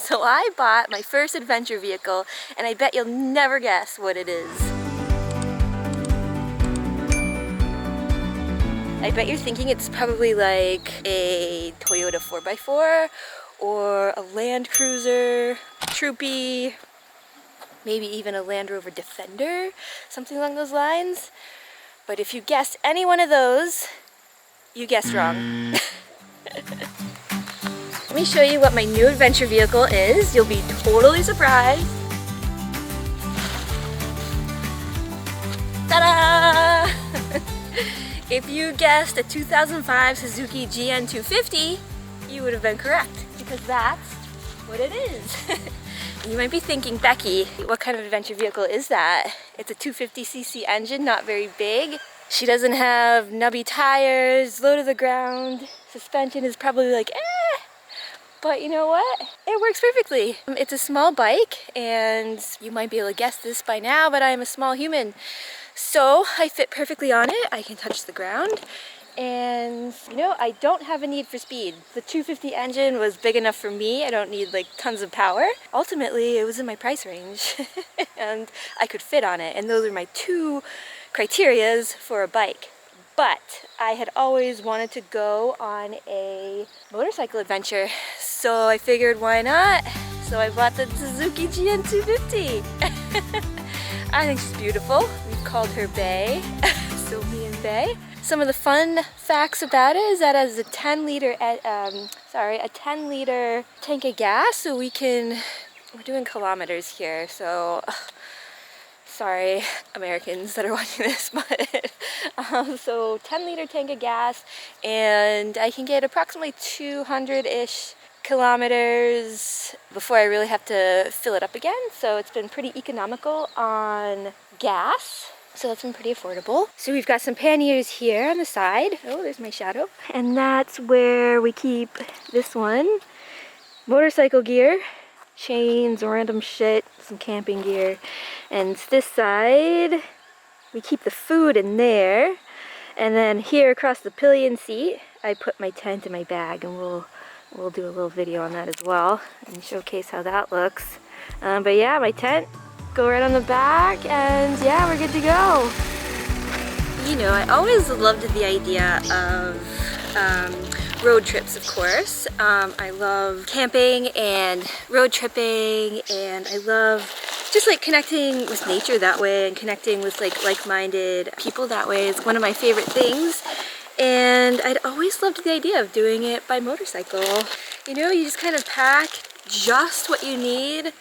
So I bought my first adventure vehicle, and I bet you'll never guess what it is. I bet you're thinking it's probably like a Toyota 4x4 or a Land Cruiser, Troopy, maybe even a Land Rover Defender, something along those lines. But if you guessed any one of those, you guessed wrong. Let me show you what my new adventure vehicle is. You'll be totally surprised. Ta-da! If you guessed a 2005 Suzuki GN 250, you would have been correct, because that's what it is. You might be thinking, Becky, what kind of adventure vehicle is that? It's a 250cc engine, not very big. She doesn't have nubby tires, low to the ground. Suspension is probably like, eh. But you know what? It works perfectly. It's a small bike, and you might be able to guess this by now, but I'm a small human. So I fit perfectly on it. I can touch the ground. And you know, I don't have a need for speed. The 250 engine was big enough for me. I don't need like tons of power. Ultimately, it was in my price range and I could fit on it. And those are my two criterias for a bike. But I had always wanted to go on a motorcycle adventure. So I figured, why not? So I bought the Suzuki GN 250. I think she's beautiful. We've called her Bay, Sylvie and Bay. Some of the fun facts about it is that it has a 10 liter tank of gas, so we're doing kilometers here, so sorry Americans that are watching this, but so 10-liter tank of gas, and I can get approximately 200-ish kilometers before I really have to fill it up again. So it's been pretty economical on gas. So that's been pretty affordable. So we've got some panniers here on the side. Oh, there's my shadow. And that's where we keep this one. Motorcycle gear, chains, random shit, some camping gear. And this side, we keep the food in there. And then here across the pillion seat, I put my tent in my bag, and we'll do a little video on that as well and showcase how that looks. But yeah, my tent, go right on the back, and yeah, we're good to go. You know, I always loved the idea of road trips, of course. I love camping and road tripping, and I love just like connecting with nature that way and connecting with like-minded people that way is one of my favorite things. And I'd always loved the idea of doing it by motorcycle. You know, you just kind of pack just what you need,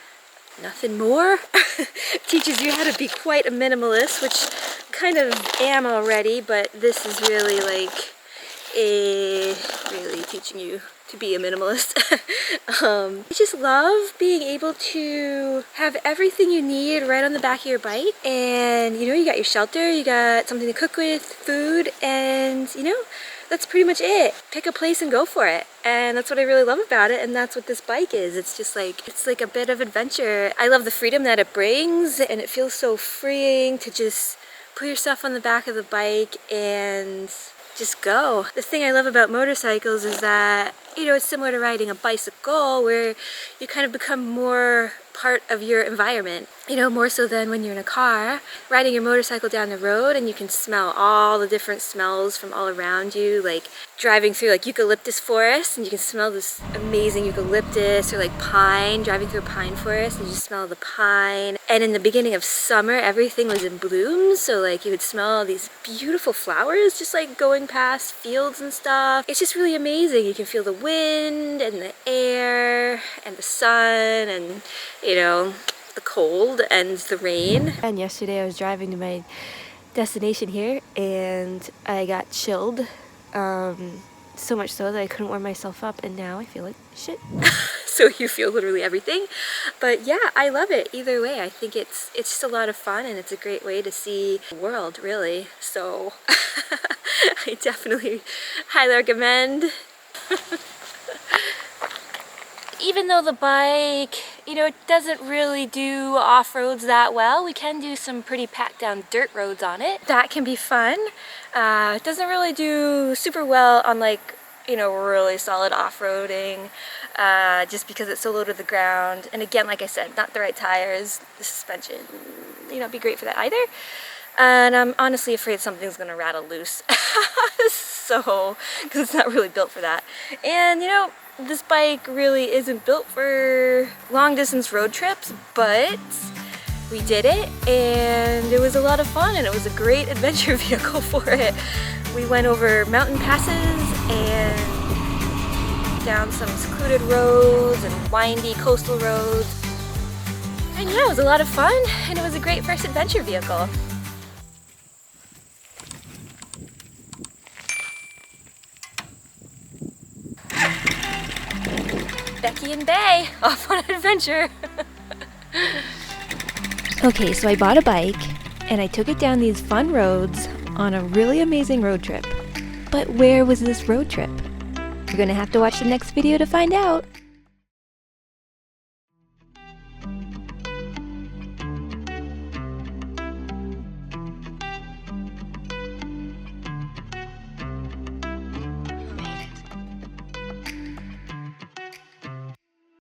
nothing more. Teaches you how to be quite a minimalist, which kind of am already, but this is really like really teaching you to be a minimalist. I just love being able to have everything you need right on the back of your bike, and you know, you got your shelter, you got something to cook with, food, and you know, that's pretty much it. Pick a place and go for it. And that's what I really love about it, and that's what this bike is. It's just like, it's like a bit of adventure. I love the freedom that it brings, and it feels so freeing to just put your stuff on the back of the bike and just go. The thing I love about motorcycles is that, you know, it's similar to riding a bicycle, where you kind of become more part of your environment, you know, more so than when you're in a car. Riding your motorcycle down the road, and you can smell all the different smells from all around you, like driving through like eucalyptus forest, and you can smell this amazing eucalyptus, or like pine, driving through a pine forest and you just smell the pine. And in the beginning of summer, everything was in bloom, so like you would smell these beautiful flowers just like going past fields and stuff. It's just really amazing. You can feel the wind and the air and the sun, and you know, the cold and the rain. And yesterday I was driving to my destination here, and I got chilled, so much so that I couldn't warm myself up, and now I feel like shit. So you feel literally everything. But yeah, I love it either way. I think it's just a lot of fun, and it's a great way to see the world, really. So I definitely highly recommend. Even though the bike, you know, it doesn't really do off-roads that well, we can do some pretty packed down dirt roads on it. That can be fun. It doesn't really do super well on like you know, really solid off-roading, just because it's so low to the ground. And again, like I said, not the right tires, the suspension, you know, be great for that either. And I'm honestly afraid something's gonna rattle loose. So, because it's not really built for that. And you know, this bike really isn't built for long distance road trips, but we did it and it was a lot of fun and it was a great adventure vehicle for it. We went over mountain passes and down some secluded roads and windy coastal roads. And yeah, it was a lot of fun and it was a great first adventure vehicle. Becky and Bay off on an adventure. Okay, so I bought a bike and I took it down these fun roads on a really amazing road trip. But where was this road trip? You're gonna have to watch the next video to find out.